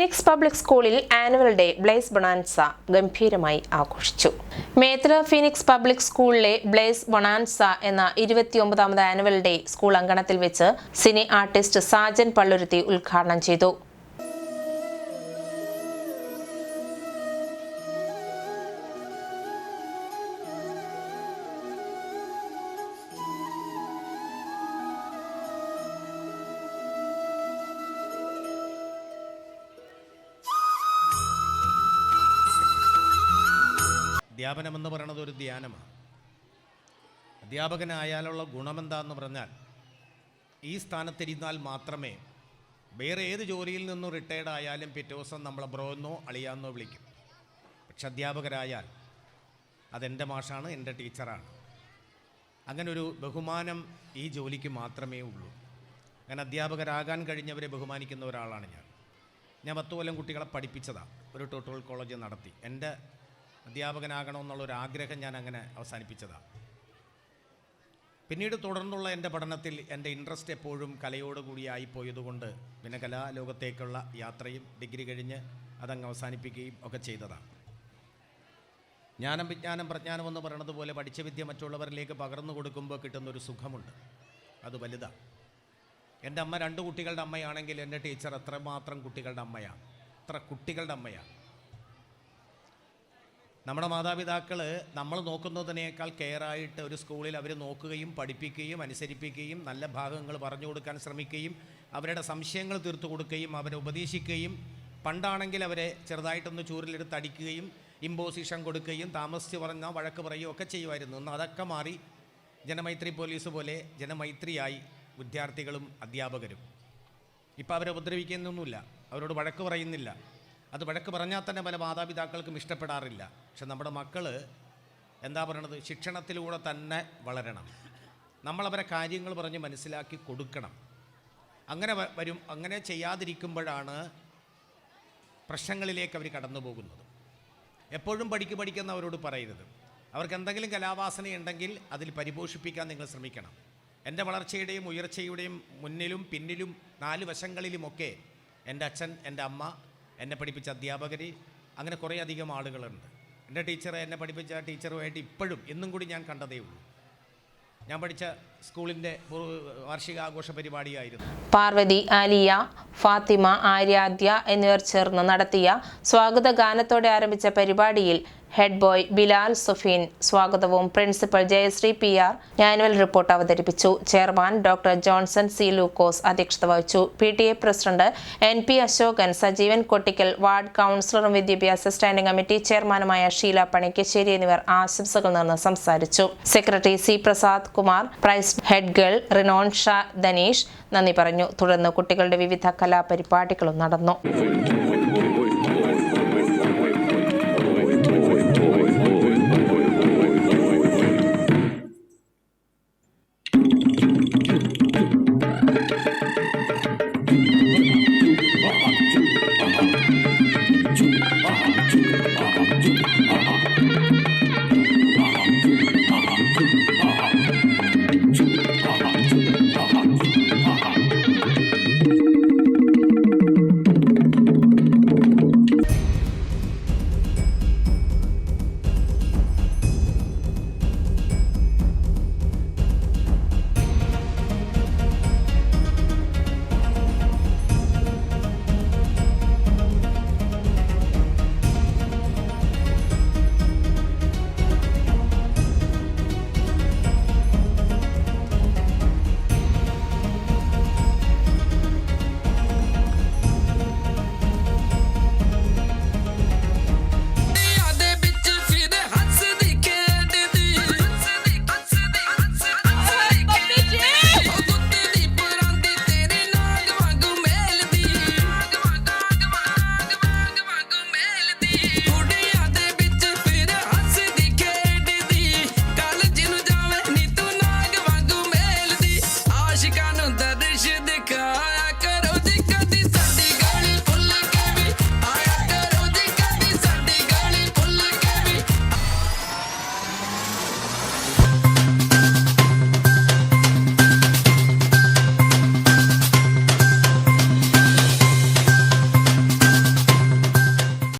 Phoenix public സ്കൂളിൽ annual day blaze bonanza ഗംഭീരമായി ആഘോഷിച്ചു. മേത്തല ഫീനിക്സ് പബ്ലിക് സ്കൂളിലെ ബ്ലേസ് ബൊണാൻസ എന്ന 29ാമത് ആനുവൽ ഡേ സ്കൂൾ അങ്കണത്തിൽ വെച്ച് സിനി ആർട്ടിസ്റ്റ് സാജൻ പള്ളുരുത്തി ഉദ്ഘാടനം ചെയ്തു. അധ്യാപനം എന്ന് പറയുന്നത് ഒരു ധ്യാനമാണ്. അധ്യാപകനായാലുള്ള ഗുണമെന്താന്ന് പറഞ്ഞാൽ ഈ സ്ഥാനത്തിരുന്നാൽ മാത്രമേ വേറെ ഏത് ജോലിയിൽ നിന്നും റിട്ടയർഡ് ആയാലും പിറ്റേ ദിവസം നമ്മളെ ബ്രോന്നോ അളിയാന്നോ വിളിക്കും. പക്ഷെ അധ്യാപകരായാൽ അതെൻ്റെ മാഷാണ്, എൻ്റെ ടീച്ചറാണ്. അങ്ങനൊരു ബഹുമാനം ഈ ജോലിക്ക് മാത്രമേ ഉള്ളൂ. അങ്ങനെ അധ്യാപകരാകാൻ കഴിഞ്ഞവരെ ബഹുമാനിക്കുന്ന ഒരാളാണ് ഞാൻ. 10 കൊല്ലം കുട്ടികളെ പഠിപ്പിച്ചതാണ്. ഒരു ട്യൂട്ടോറിയൽ കോളേജ് നടത്തി. എൻ്റെ അധ്യാപകനാകണമെന്നുള്ളൊരാഗ്രഹം ഞാൻ അങ്ങനെ അവസാനിപ്പിച്ചതാണ്. പിന്നീട് തുടർന്നുള്ള എൻ്റെ പഠനത്തിൽ എൻ്റെ ഇൻട്രസ്റ്റ് എപ്പോഴും കലയോടുകൂടിയായി പോയതുകൊണ്ട് പിന്നെ കലാലോകത്തേക്കുള്ള യാത്രയും ഡിഗ്രി കഴിഞ്ഞ് അതങ്ങ് അവസാനിപ്പിക്കുകയും ഒക്കെ ചെയ്തതാണ്. ജ്ഞാനം വിജ്ഞാനം പ്രജ്ഞാനം എന്ന് പറയുന്നത് പോലെ പഠിച്ച വിദ്യ മറ്റുള്ളവരിലേക്ക് പകർന്നു കൊടുക്കുമ്പോൾ കിട്ടുന്നൊരു സുഖമുണ്ട്. അത് വലുതാണ്. എൻ്റെ അമ്മ 2 കുട്ടികളുടെ അമ്മയാണെങ്കിൽ എൻ്റെ ടീച്ചർ എത്രമാത്രം കുട്ടികളുടെ അമ്മയാണ്, എത്ര കുട്ടികളുടെ അമ്മയാണ്. നമ്മുടെ മാതാപിതാക്കൾ നമ്മൾ നോക്കുന്നതിനേക്കാൾ കെയറായിട്ട് ഒരു സ്കൂളിൽ അവർ നോക്കുകയും പഠിപ്പിക്കുകയും അനുസരിപ്പിക്കുകയും നല്ല ഭാഗങ്ങൾ പറഞ്ഞു കൊടുക്കാൻ ശ്രമിക്കുകയും അവരുടെ സംശയങ്ങൾ തീർത്തു കൊടുക്കുകയും അവരെ ഉപദേശിക്കുകയും പണ്ടാണെങ്കിൽ അവരെ ചെറുതായിട്ടൊന്ന് ചൂരിലെടുത്ത് അടിക്കുകയും ഇമ്പോസിഷൻ കൊടുക്കുകയും താമസിച്ച് പറഞ്ഞാൽ വഴക്ക് പറയുകയും ഒക്കെ ചെയ്യുമായിരുന്നു. ഇന്ന് അതൊക്കെ മാറി ജനമൈത്രി പോലീസ് പോലെ ജനമൈത്രിയായി വിദ്യാർത്ഥികളും അധ്യാപകരും. ഇപ്പോൾ അവരെ ഉപദ്രവിക്കുന്നൊന്നുമില്ല, അവരോട് വഴക്ക് പറയുന്നില്ല. അത് വഴക്ക് പറഞ്ഞാൽ തന്നെ പല മാതാപിതാക്കൾക്കും ഇഷ്ടപ്പെടാറില്ല. പക്ഷെ നമ്മുടെ മക്കൾ എന്താ പറയണത്, ശിക്ഷണത്തിലൂടെ തന്നെ വളരണം. നമ്മളവരെ കാര്യങ്ങൾ പറഞ്ഞ് മനസ്സിലാക്കി കൊടുക്കണം. അങ്ങനെ വരും. അങ്ങനെ ചെയ്യാതിരിക്കുമ്പോഴാണ് പ്രശ്നങ്ങളിലേക്ക് അവർ കടന്നു പോകുന്നത്. എപ്പോഴും പഠിക്കുന്നവരോട് പറയരുത്. അവർക്ക് എന്തെങ്കിലും കലാവാസനയുണ്ടെങ്കിൽ അതിൽ പരിപോഷിപ്പിക്കാൻ നിങ്ങൾ ശ്രമിക്കണം. എൻ്റെ വളർച്ചയുടെയും ഉയർച്ചയുടെയും മുന്നിലും പിന്നിലും 4 വശങ്ങളിലുമൊക്കെ എൻ്റെ അച്ഛൻ, എൻ്റെ അമ്മ, എന്നെ പഠിപ്പിച്ച അധ്യാപകർ, അങ്ങനെ കുറേ അധികം ആളുകളുണ്ട്. എൻ്റെ ടീച്ചർ, എന്നെ പഠിപ്പിച്ച ടീച്ചറുമായിട്ട് ഇപ്പോഴും ഇന്നും കൂടി ഞാൻ കണ്ടതേ ഉള്ളൂ. ഞാൻ പഠിച്ച സ്കൂളിൻ്റെ വാർഷികാഘോഷ പരിപാടിയായിരുന്നു. പാർവതി, ആലിയ, ഫാത്തിമ, ആര്യാദ്യ എന്നിവർ ചേർന്ന് നടത്തിയ സ്വാഗത ഗാനത്തോടെ ആരംഭിച്ച പരിപാടിയിൽ ഹെഡ് ബോയ് ബിലാൽ സുഫീൻ സ്വാഗതവും principal Jayashree PR annual report അവതരിപ്പിച്ചു. Chairman doctor Johnson C. Lukose അധ്യക്ഷത വഹിച്ചു. PTA president NP Ashokan, Sajeevan Kottikkal, ward കൗൺസിലറും വിദ്യാഭ്യാസ സ്റ്റാൻഡിംഗ് കമ്മിറ്റി ചെയർമാനുമായ ഷീല പണിക്കശ്ശേരി എന്നിവർ ആശംസകൾ നേർന്ന് സംസാരിച്ചു. Secretary C. പ്രസാദ് കുമാർ, പ്രൈസ് ഹെഡ് ഗേൾ റിനോൺ ഷാ ധനീഷ് നന്ദി പറഞ്ഞു. തുടർന്ന് കുട്ടികളുടെ വിവിധ കലാപരിപാടികളും നടന്നു.